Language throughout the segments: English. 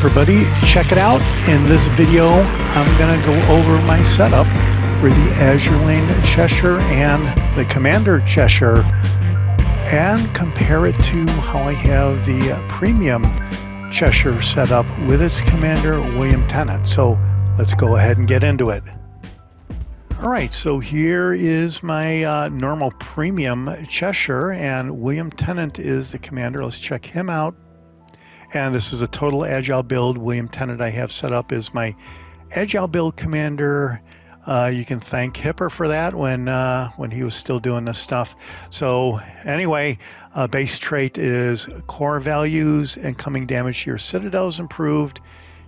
everybody, check it out. In this video I'm going to go over my setup for the Azure Lane Cheshire and the Commander Cheshire and compare it to how I have the Premium Cheshire set up with its commander William Tennant. So let's go ahead and get into it. Alright, so here is my normal Premium Cheshire and William Tennant is the commander. Let's check him out. And this is a total agile build. William Tennant I have set up as my agile build commander. You can thank Hipper for that when he was still doing this stuff. So anyway, base trait is core values, incoming damage to your citadels improved.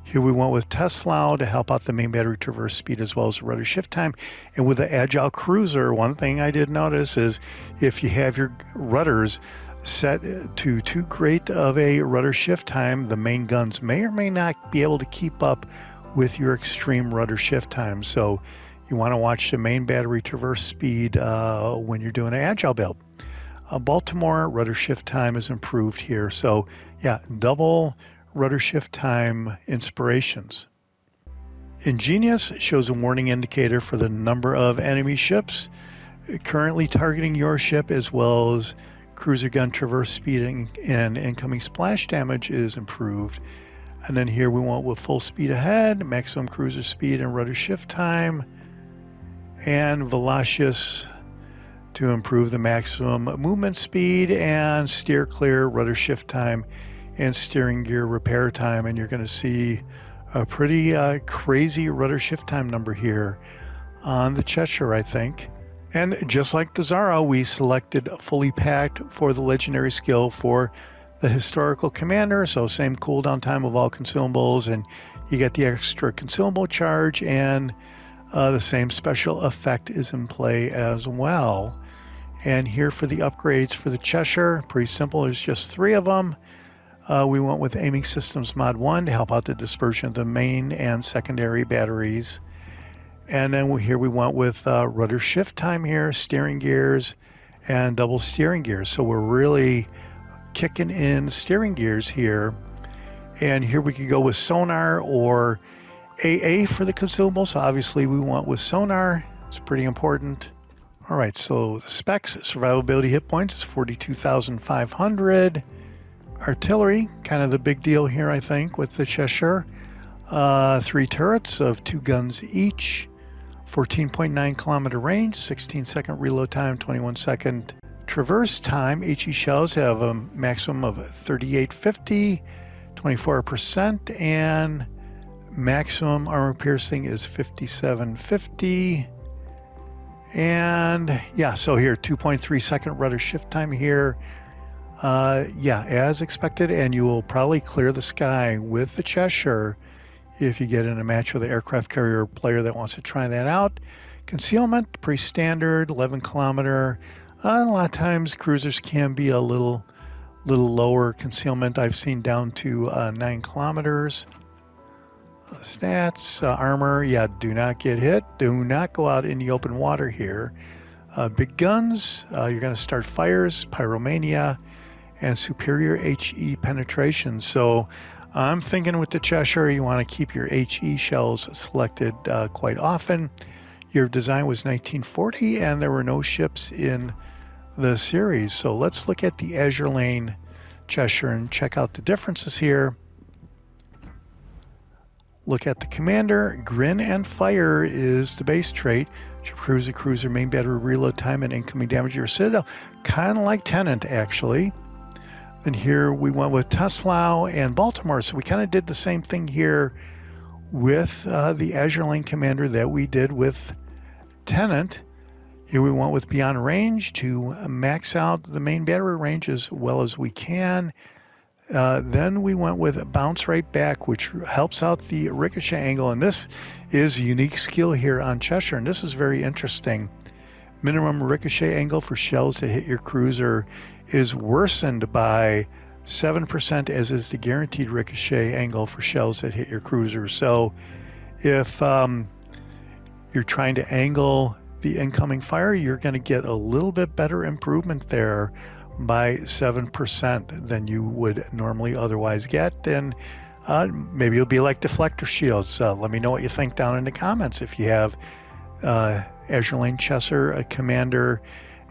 Here we went with Tesla to help out the main battery traverse speed as well as the rudder shift time. And with the agile cruiser, one thing I did notice is if you have your rudders set to too great of a rudder shift time, the main guns may or may not be able to keep up with your extreme rudder shift time. So you want to watch the main battery traverse speed when you're doing an agile build. Baltimore rudder shift time is improved here. So yeah, double rudder shift time inspirations. Ingenious shows a warning indicator for the number of enemy ships currently targeting your ship, as well as cruiser gun traverse speed and incoming splash damage is improved. And then here we went with full speed ahead, maximum cruiser speed and rudder shift time, and Velocious to improve the maximum movement speed and steer clear rudder shift time and steering gear repair time. And you're going to see a pretty crazy rudder shift time number here on the Cheshire, I think. And just like the Zara, we selected fully packed for the legendary skill for the historical commander. So same cooldown time of all consumables, and you get the extra consumable charge, and the same special effect is in play as well. And here for the upgrades for the Cheshire, pretty simple. There's just 3 of them. We went with Aiming Systems Mod 1 to help out the dispersion of the main and secondary batteries. And then here we went with rudder shift time here, steering gears, and double steering gears. So we're really kicking in steering gears here. And here we could go with sonar or AA for the consumables. So obviously we went with sonar. It's pretty important. All right, so the specs, survivability hit points is 42,500. Artillery, kind of the big deal here, I think, with the Cheshire. 3 turrets of 2 guns each. 14.9 kilometer range, 16-second reload time, 21-second traverse time. HE shells have a maximum of 3850, 24%, and maximum armor piercing is 5750. And yeah, so here 2.3-second rudder shift time here. Yeah, as expected, and you will probably clear the sky with the Cheshire if you get in a match with an aircraft carrier player that wants to try that out. Concealment, pretty standard, 11 kilometer. A lot of times cruisers can be a little lower concealment. I've seen down to 9 kilometers. Stats, armor, yeah, do not get hit. Do not go out in the open water here. Big guns, you're going to start fires, pyromania, and superior HE penetration. So I'm thinking with the Cheshire, you want to keep your HE shells selected quite often. Your design was 1940, and there were no ships in the series. So let's look at the Azure Lane Cheshire and check out the differences here. Look at the commander. Grin and fire is the base trait, which improves the cruiser main battery reload time and incoming damage to your citadel. Kind of like Tennant, actually. And here we went with Tesla and Baltimore. So we kind of did the same thing here with the Azure Lane Commander that we did with Tennant. Here we went with Beyond Range to max out the main battery range as well as we can. Then we went with Bounce Right Back, which helps out the ricochet angle. And this is a unique skill here on Cheshire, and this is very interesting. Minimum ricochet angle for shells that hit your cruiser is worsened by 7%, as is the guaranteed ricochet angle for shells that hit your cruiser. So if you're trying to angle the incoming fire, you're going to get a little bit better improvement there by 7% than you would normally otherwise get. And Maybe it'll be like deflector shields. Let me know what you think down in the comments. If you have Azure Lane Cheshire Commander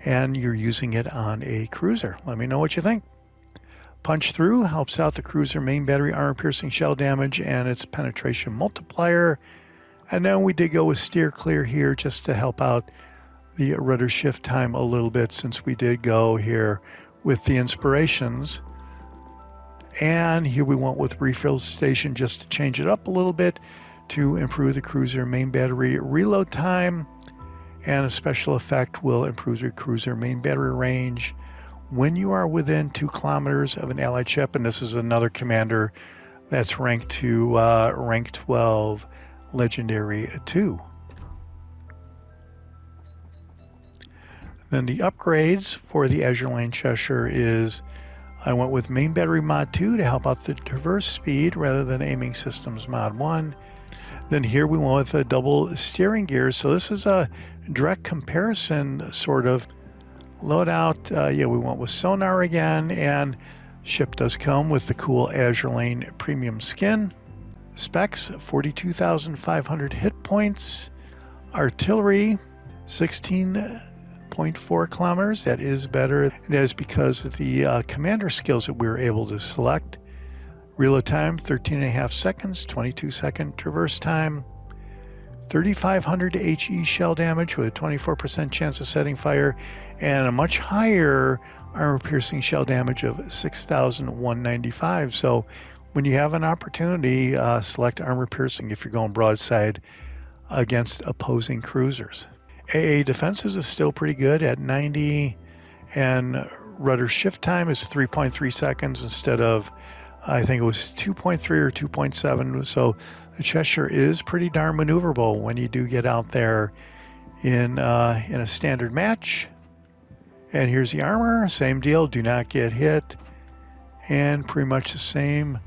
and you're using it on a cruiser, let me know what you think. Punch through helps out the cruiser main battery armor piercing shell damage and its penetration multiplier. And then we did go with steer clear here just to help out the rudder shift time a little bit, since we did go here with the inspirations. And here we went with refill station just to change it up a little bit to improve the cruiser main battery reload time. And a special effect will improve the cruiser main battery range when you are within 2 kilometers of an allied ship. And this is another commander that's ranked to rank 12, legendary 2. Then the upgrades for the Azure Lane Cheshire is, I went with main battery mod 2 to help out the traverse speed rather than aiming systems mod 1. Then here we went with a double steering gear. So this is a direct comparison sort of. Loadout, yeah, we went with sonar again, and ship does come with the cool Azure Lane premium skin. Specs, 42,500 hit points. Artillery, 16.4 kilometers. That is better. That is because of the commander skills that we were able to select. Reload time, 13.5 seconds, 22-second traverse time. 3,500 HE shell damage with a 24% chance of setting fire, and a much higher armor piercing shell damage of 6,195. So when you have an opportunity, select armor piercing if you're going broadside against opposing cruisers. AA defenses is still pretty good at 90, and rudder shift time is 3.3 seconds instead of, I think it was 2.3 or 2.7. So the Cheshire is pretty darn maneuverable when you do get out there in a standard match. And here's the armor, same deal, do not get hit. And pretty much the same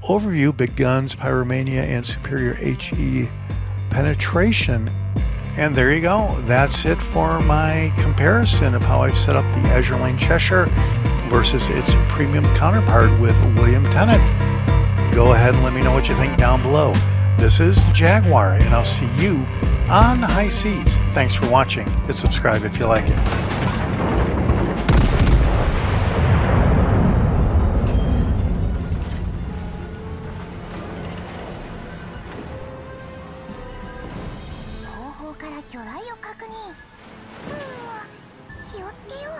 overview, big guns, pyromania, and superior HE penetration. And there you go, that's it for my comparison of how I've set up the Azure Lane Cheshire versus its premium counterpart with William Tennant. Go ahead and let me know what you think down below. This is the Jaguar, and I'll see you on the high seas. Thanks for watching. Hit subscribe if you like it. Quayを確認。気をつけよう。